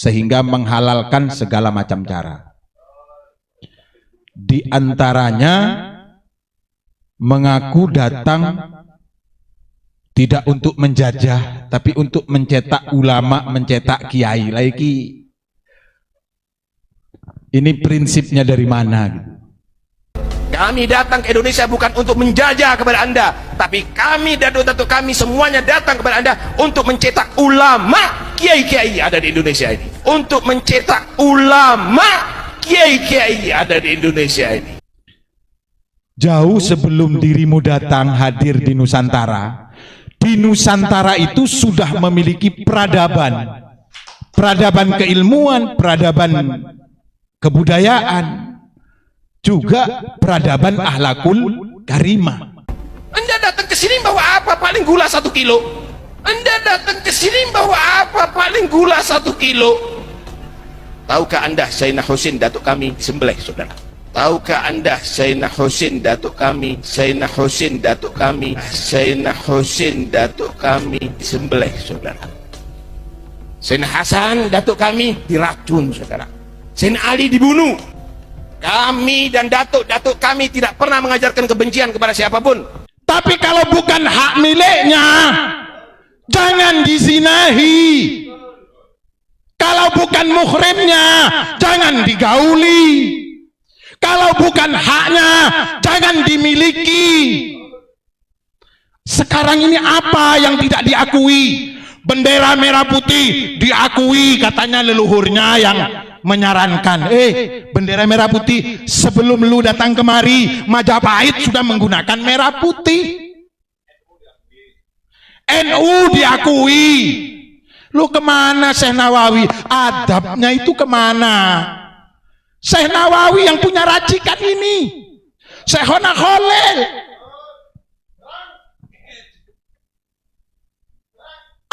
sehingga menghalalkan segala macam cara. Di antaranya mengaku datang tidak untuk menjajah, tapi untuk mencetak ulama, mencetak kiai. Lagi ini prinsipnya dari mana? Kami datang ke Indonesia bukan untuk menjajah kepada Anda, tapi kami datuk-datuk kami semuanya datang kepada Anda untuk mencetak ulama, kiai-kiai ada di Indonesia ini. Untuk mencetak ulama, kiai-kiai ada di Indonesia ini. Jauh sebelum dirimu datang hadir di Nusantara, di Nusantara itu sudah memiliki peradaban. Peradaban keilmuan, peradaban kebudayaan, juga peradaban akhlakul karimah. Anda datang ke sini bawa apa? Paling gula 1 kilo. Anda datang ke sini bawa apa? Paling gula 1 kilo. Tahukah Anda Sayyidina Husain datuk kami sembelih, saudara? Tahukah Anda Sayyidina Husain datuk kami, Sayyidina Husain datuk kami, Sayyidina Husain datuk kami sembelih, saudara? Sayyidina Hasan datuk kami diracun, saudara. Sayyidina Ali dibunuh. Kami dan datuk-datuk kami tidak pernah mengajarkan kebencian kepada siapapun. Tapi kalau bukan hak miliknya, jangan dizinahi. Kalau bukan muhrimnya, jangan digauli. Kalau bukan haknya, jangan dimiliki. Sekarang ini apa yang tidak diakui? Bendera merah putih diakui, katanya leluhurnya yang menyarankan. Bendera merah putih, sebelum lu datang kemari, Majapahit sudah menggunakan merah putih. NU diakui. Lu kemana Syekh Nawawi? Adabnya itu kemana? Syekh Nawawi yang punya racikan ini, Syekhona Khalil.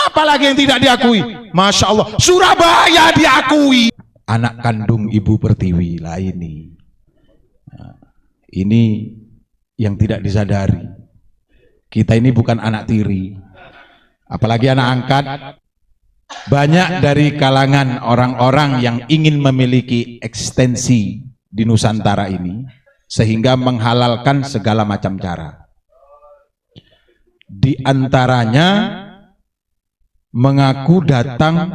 Apalagi yang tidak diakui? Masya Allah, Surabaya diakui. Anak kandung Ibu Pertiwi lah ini. Nah, ini yang tidak disadari. Kita ini bukan anak tiri, apalagi anak angkat. Banyak dari kalangan orang-orang yang ingin memiliki ekstensi di Nusantara ini, sehingga menghalalkan segala macam cara. Di antaranya mengaku datang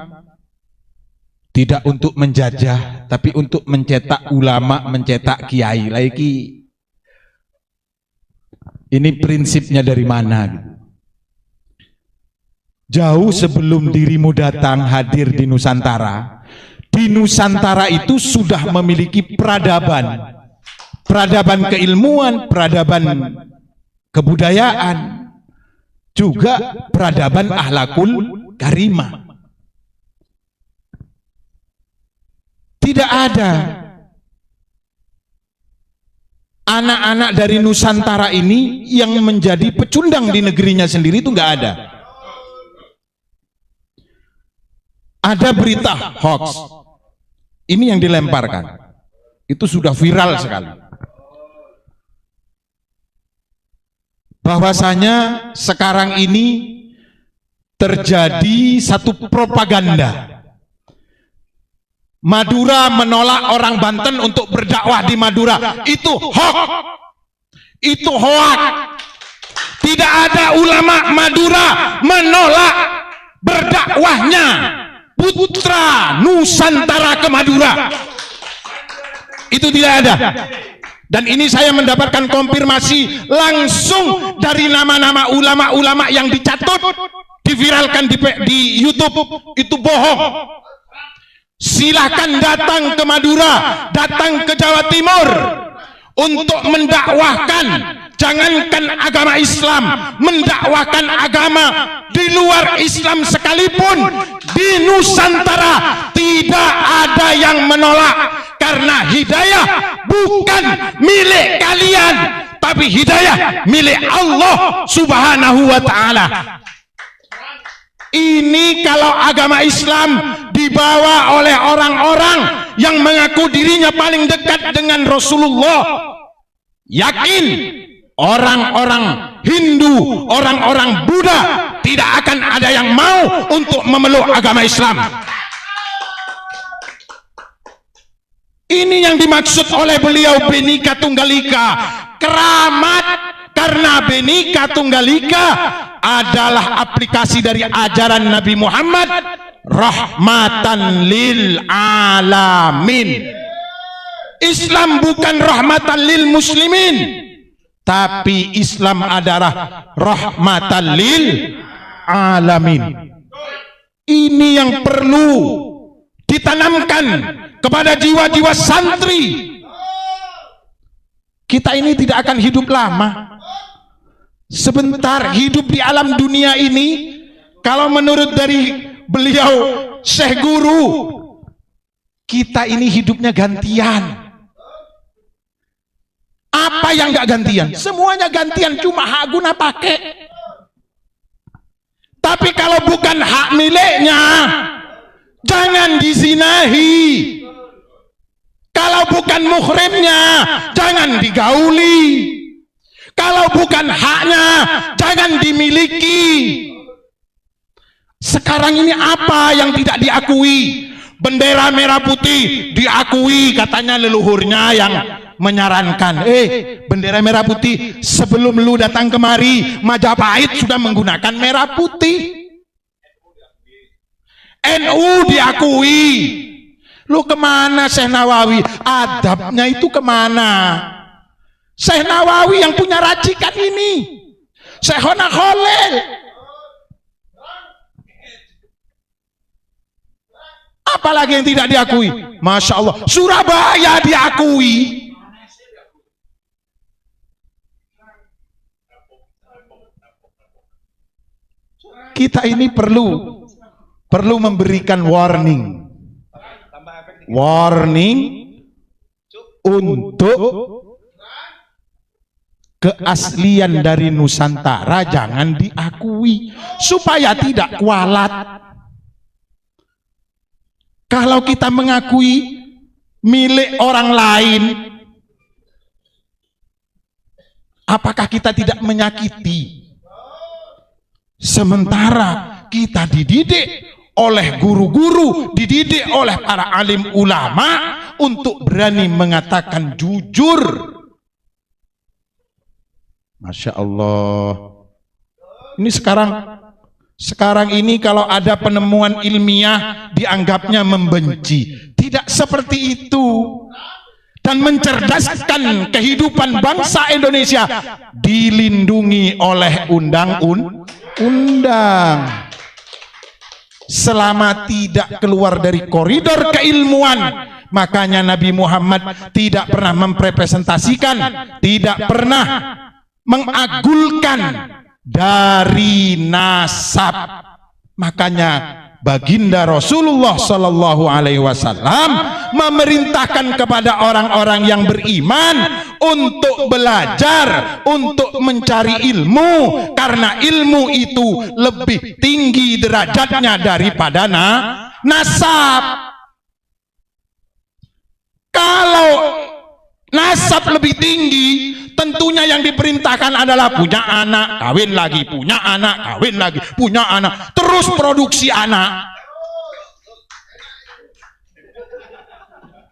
tidak untuk menjajah, tapi untuk mencetak ulama, mencetak kiai. Lagi ini prinsipnya dari mana? Jauh sebelum dirimu datang hadir di Nusantara, di Nusantara itu sudah memiliki peradaban. Peradaban keilmuan, peradaban kebudayaan, juga peradaban akhlakul karimah. Tidak ada anak-anak dari Nusantara ini yang menjadi pecundang di negerinya sendiri, itu nggak ada. Ada berita hoax, ini yang dilemparkan, itu sudah viral sekali. Bahwasanya sekarang ini terjadi satu propaganda. Madura menolak orang Banten untuk berdakwah di Madura. Itu hoax. Itu hoax. Tidak ada ulama Madura menolak berdakwahnya putra Nusantara ke Madura. Itu tidak ada. Dan ini saya mendapatkan konfirmasi langsung dari nama-nama ulama-ulama yang dicatut, diviralkan di YouTube. Itu bohong. Silahkan datang ke Madura, datang ke Jawa Timur untuk mendakwahkan, jangankan agama Islam, mendakwahkan agama di luar Islam sekalipun di Nusantara tidak ada yang menolak, karena hidayah bukan milik kalian, tapi hidayah milik Allah Subhanahu wa ta'ala. Ini kalau agama Islam dibawa oleh orang-orang yang mengaku dirinya paling dekat dengan Rasulullah, yakin orang-orang Hindu, orang-orang Buddha tidak akan ada yang mau untuk memeluk agama Islam. Ini yang dimaksud oleh beliau Bhinneka Tunggal Ika. Keramat karena Bhinneka Tunggal Ika adalah aplikasi dari ajaran Nabi Muhammad, rahmatan lil alamin. Islam bukan rahmatan lil muslimin, tapi Islam adalah rahmatan lil alamin. Ini yang perlu ditanamkan kepada jiwa-jiwa santri. Kita ini tidak akan hidup lama. Sebentar hidup di alam dunia ini. Kalau menurut dari beliau Syekh Guru, kita ini hidupnya gantian. Apa yang gak gantian? Semuanya gantian, cuma hak guna pakai. Tapi kalau bukan hak miliknya, jangan dizinahi. Kalau bukan muhrimnya, jangan digauli. Kalau bukan haknya, jangan dimiliki. Sekarang ini apa yang tidak diakui? Bendera merah putih diakui, katanya leluhurnya yang menyarankan. Bendera merah putih, sebelum lu datang kemari, Majapahit sudah menggunakan merah putih. NU diakui. Lu kemana Syekh Nawawi? Adabnya itu kemana? Syekh Nawawi yang punya racikan ini, Syekhona Khalil. Apalagi yang tidak diakui? Masya Allah, Surabaya diakui. Kita ini perlu memberikan warning untuk keaslian dari Nusantara jangan diakui supaya tidak kualat. Kalau kita mengakui milik orang lain, apakah kita tidak menyakiti? Sementara kita dididik oleh guru-guru, dididik oleh para alim ulama untuk berani mengatakan jujur. Masya Allah. Ini sekarang ini kalau ada penemuan ilmiah dianggapnya membenci. Tidak seperti itu. Dan mencerdaskan kehidupan bangsa Indonesia dilindungi oleh undang-undang. Selama tidak keluar dari koridor keilmuan, makanya Nabi Muhammad tidak pernah memrepresentasikan, tidak pernah mengagulkan dari nasab. Makanya baginda Rasulullah Sallallahu Alaihi Wasallam memerintahkan kepada orang-orang yang beriman untuk belajar, untuk mencari ilmu, karena ilmu itu lebih tinggi derajatnya daripada nasab. Kalau nasab lebih tinggi, tentunya yang diperintahkan adalah punya anak, kawin lagi, punya anak, kawin lagi, punya anak, terus produksi anak.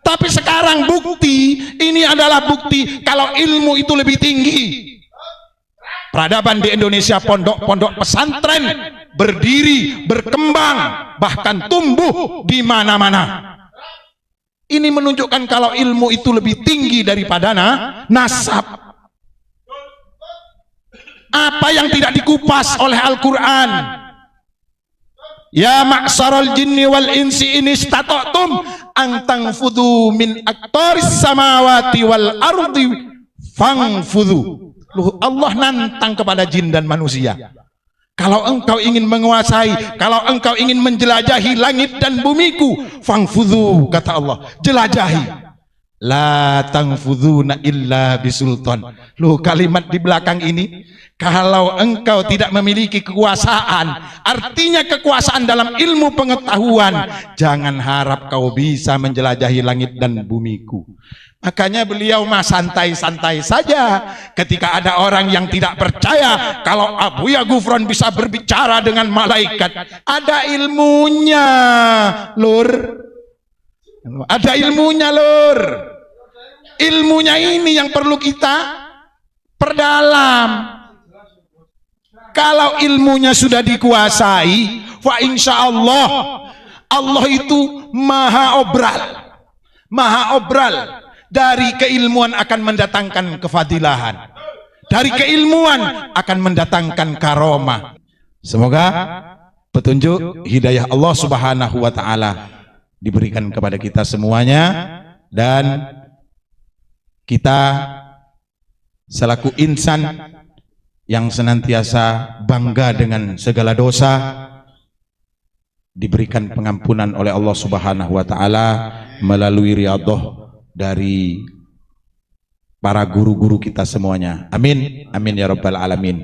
Tapi sekarang bukti, ini adalah bukti kalau ilmu itu lebih tinggi. Peradaban di Indonesia, pondok-pondok pesantren berdiri, berkembang, bahkan tumbuh di mana-mana. Ini menunjukkan kalau ilmu itu lebih tinggi daripada nasab. Apa yang tidak dikupas oleh Al-Quran? Ya ma'syaral jinni wal insi in istata'tum an tanfudhu min aqtaris samawati wal ardi fangfudhu. Allah nantang kepada jin dan manusia. Kalau engkau ingin menguasai, kalau engkau ingin menjelajahi langit dan bumiku, fangfudhu, kata Allah, jelajahi. La tangfudhuna illa bisultan. Loh, kalimat di belakang ini, kalau engkau tidak memiliki kekuasaan, artinya kekuasaan dalam ilmu pengetahuan, jangan harap kau bisa menjelajahi langit dan bumiku. Makanya beliau mah santai-santai saja ketika ada orang yang tidak percaya kalau Abuya Ghufran bisa berbicara dengan malaikat. Ada ilmunya, lur. Ada ilmunya, Lur. Ilmunya ini yang perlu kita perdalam. Kalau ilmunya sudah dikuasai, fa insya Allah, Allah itu maha obral. Dari keilmuan akan mendatangkan kefadilahan. Dari keilmuan akan mendatangkan karomah. Semoga petunjuk hidayah Allah Subhanahu wa taala diberikan kepada kita semuanya, dan kita selaku insan yang senantiasa bangga dengan segala dosa diberikan pengampunan oleh Allah Subhanahu wa taala melalui riyadhah dari para guru-guru kita semuanya. Amin, amin ya rabbal alamin.